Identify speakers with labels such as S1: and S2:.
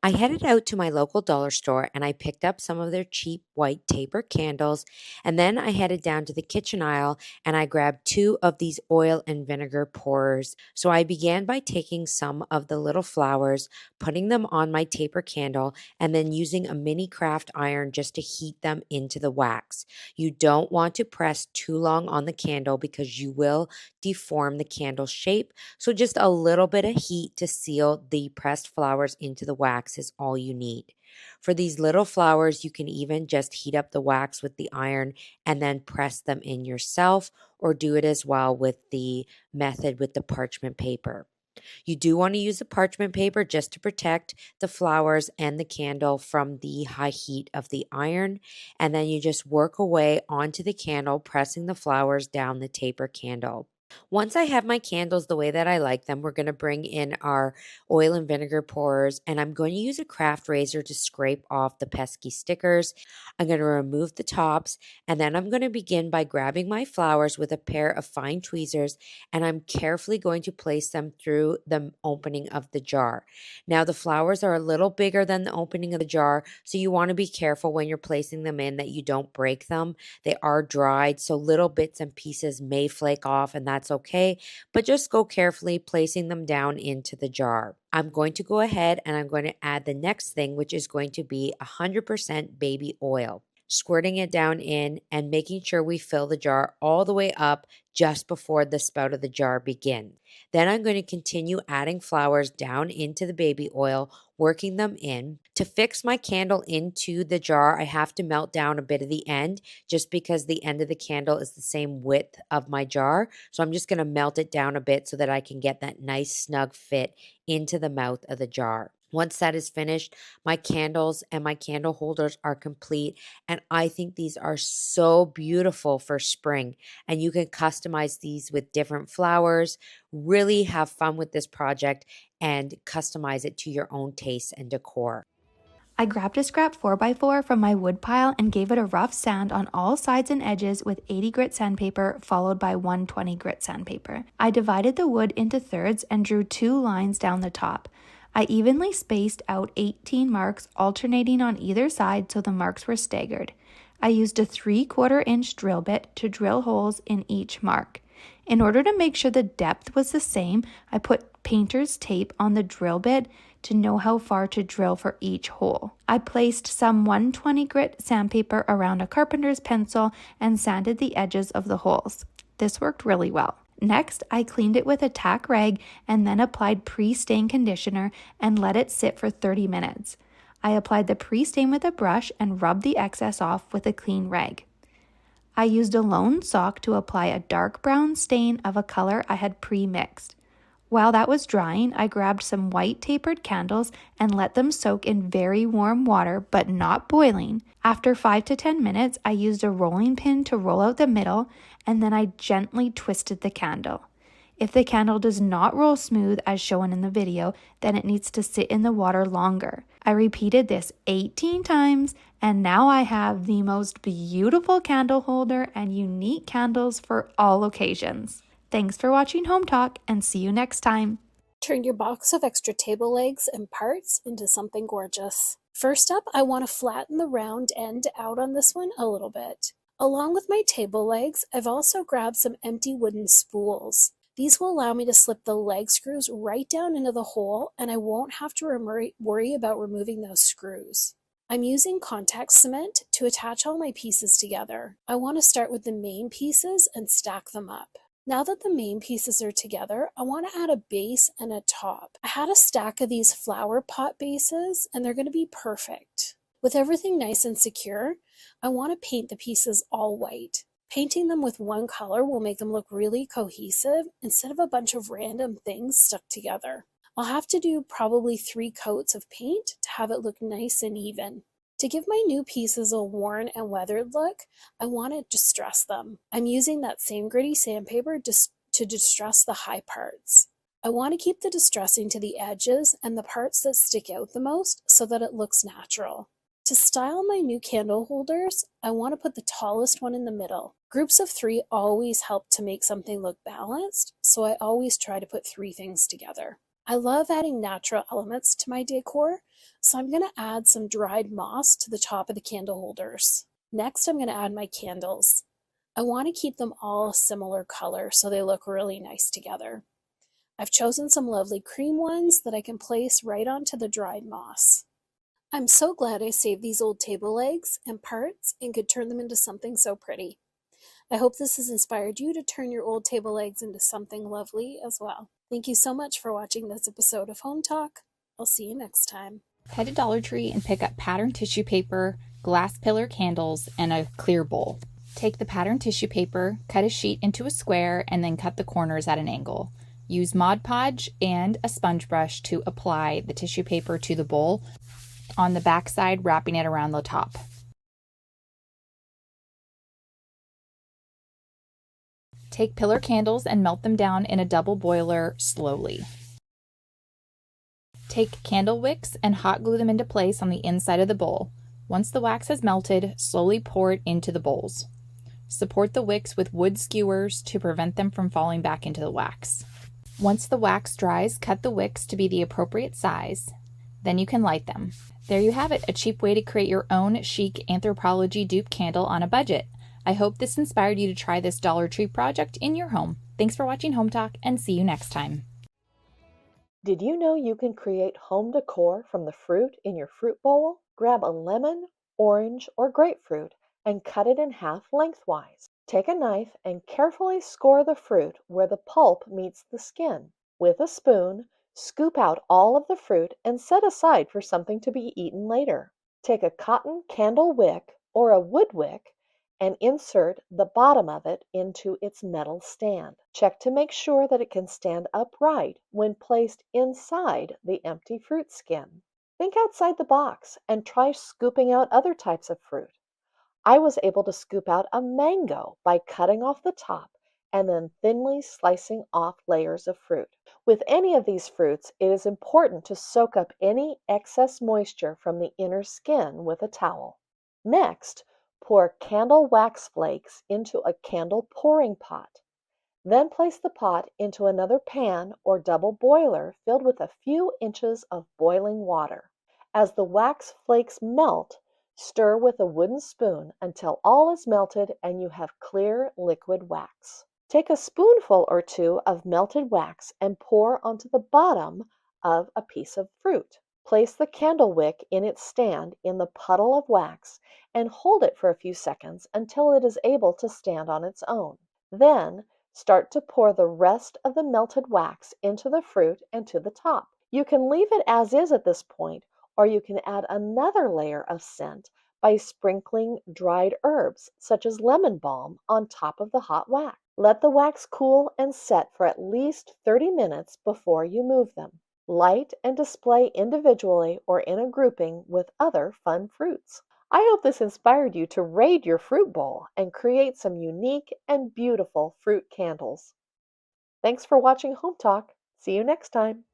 S1: I headed out to my local dollar store and I picked up some of their cheap white taper candles. And then I headed down to the kitchen aisle and I grabbed two of these oil and vinegar pourers. So I began by taking some of the little flowers, putting them on my taper candle, and then using a mini craft iron just to heat them into the wax. You don't want to press too long on the candle because you will deform the candle shape. So just a little bit of heat to seal the pressed flowers into the wax is all you need. For these little flowers, you can even just heat up the wax with the iron and then press them in yourself, or do it as well with the method with the parchment paper. You do want to use the parchment paper just to protect the flowers and the candle from the high heat of the iron. And then you just work away onto the candle, pressing the flowers down the taper candle. Once I have my candles the way that I like them, we're going to bring in our oil and vinegar pourers, and I'm going to use a craft razor to scrape off the pesky stickers. I'm going to remove the tops, and then I'm going to begin by grabbing my flowers with a pair of fine tweezers, and I'm carefully going to place them through the opening of the jar. Now, the flowers are a little bigger than the opening of the jar, so you want to be careful when you're placing them in that you don't break them. They are dried, so little bits and pieces may flake off, and that's okay, but just go carefully placing them down into the jar. I'm going to go ahead and I'm going to add the next thing, which is going to be 100% baby oil. Squirting it down in and making sure we fill the jar all the way up just before the spout of the jar begins. Then I'm going to continue adding flowers down into the baby oil, working them in. To fix my candle into the jar, I have to melt down a bit of the end just because the end of the candle is the same width of my jar. So I'm just going to melt it down a bit so that I can get that nice snug fit into the mouth of the jar. Once that is finished, my candles and my candle holders are complete, and I think these are so beautiful for spring. And you can customize these with different flowers, really have fun with this project, and customize it to your own taste and decor.
S2: I grabbed a scrap 4x4 from my wood pile and gave it a rough sand on all sides and edges with 80 grit sandpaper followed by 120 grit sandpaper. I divided the wood into thirds and drew 2 lines down the top. I evenly spaced out 18 marks alternating on either side so the marks were staggered. I used a 3/4 inch drill bit to drill holes in each mark. In order to make sure the depth was the same, I put painter's tape on the drill bit to know how far to drill for each hole. I placed some 120 grit sandpaper around a carpenter's pencil and sanded the edges of the holes. This worked really well. Next, I cleaned it with a tack rag and then applied pre-stain conditioner and let it sit for 30 minutes. I applied the pre-stain with a brush and rubbed the excess off with a clean rag. I used a lone sock to apply a dark brown stain of a color I had pre-mixed. While that was drying, I grabbed some white tapered candles and let them soak in very warm water, but not boiling. After 5 to 10 minutes, I used a rolling pin to roll out the middle, and then I gently twisted the candle. If the candle does not roll smooth as shown in the video, then it needs to sit in the water longer. I repeated this 18 times, and now I have the most beautiful candle holder and unique candles for all occasions. Thanks for watching Hometalk, and see you next time.
S3: Turn your box of extra table legs and parts into something gorgeous. First up, I want to flatten the round end out on this one a little bit. Along with my table legs, I've also grabbed some empty wooden spools. These will allow me to slip the leg screws right down into the hole, and I won't have to worry about removing those screws. I'm using contact cement to attach all my pieces together. I want to start with the main pieces and stack them up. Now that the main pieces are together, I want to add a base and a top. I had a stack of these flower pot bases, and they're going to be perfect. With everything nice and secure, I want to paint the pieces all white. Painting them with one color will make them look really cohesive instead of a bunch of random things stuck together. I'll have to do probably 3 coats of paint to have it look nice and even. To give my new pieces a worn and weathered look, I want to distress them. I'm using that same gritty sandpaper to distress the high parts. I want to keep the distressing to the edges and the parts that stick out the most so that it looks natural. To style my new candle holders, I want to put the tallest one in the middle. Groups of 3 always help to make something look balanced, so I always try to put 3 things together. I love adding natural elements to my decor, So I'm going to add some dried moss to the top of the candle holders. Next, I'm going to add my candles. I want to keep them all a similar color so they look really nice together. I've chosen some lovely cream ones that I can place right onto the dried moss. I'm so glad I saved these old table legs and parts and could turn them into something so pretty. I hope this has inspired you to turn your old table legs into something lovely as well. Thank you so much for watching this episode of Home Talk. I'll see you next time.
S4: Head to Dollar Tree and pick up patterned tissue paper, glass pillar candles, and a clear bowl. Take the patterned tissue paper, cut a sheet into a square, and then cut the corners at an angle. Use Mod Podge and a sponge brush to apply the tissue paper to the bowl, on the back side wrapping it around the top. Take pillar candles and melt them down in a double boiler slowly. Take candle wicks and hot glue them into place on the inside of the bowl. Once the wax has melted, slowly pour it into the bowls. Support the wicks with wood skewers to prevent them from falling back into the wax. Once the wax dries, cut the wicks to be the appropriate size. Then you can light them. There you have it, a cheap way to create your own chic anthropology dupe candle on a budget. I hope this inspired you to try this Dollar Tree project in your home. Thanks for watching Home Talk, and see you next time.
S5: Did you know you can create home decor from the fruit in your fruit bowl? Grab a lemon, orange, or grapefruit and cut it in half lengthwise. Take a knife and carefully score the fruit where the pulp meets the skin. With a spoon, scoop out all of the fruit and set aside for something to be eaten later. Take a cotton candle wick or a wood wick and insert the bottom of it into its metal stand. Check to make sure that it can stand upright when placed inside the empty fruit skin. Think outside the box and try scooping out other types of fruit. I was able to scoop out a mango by cutting off the top and then thinly slicing off layers of fruit. With any of these fruits, it is important to soak up any excess moisture from the inner skin with a towel. Next, pour candle wax flakes into a candle pouring pot. Then place the pot into another pan or double boiler filled with a few inches of boiling water. As the wax flakes melt, stir with a wooden spoon until all is melted and you have clear liquid wax. Take a spoonful or two of melted wax and pour onto the bottom of a piece of fruit. Place the candle wick in its stand in the puddle of wax and hold it for a few seconds until it is able to stand on its own. Then, start to pour the rest of the melted wax into the fruit and to the top. You can leave it as is at this point, or you can add another layer of scent by sprinkling dried herbs, such as lemon balm, on top of the hot wax. Let the wax cool and set for at least 30 minutes before you move them. Light and display individually or in a grouping with other fun fruits. I hope this inspired you to raid your fruit bowl and create some unique and beautiful fruit candles. Thanks for watching Home Talk. See you next time.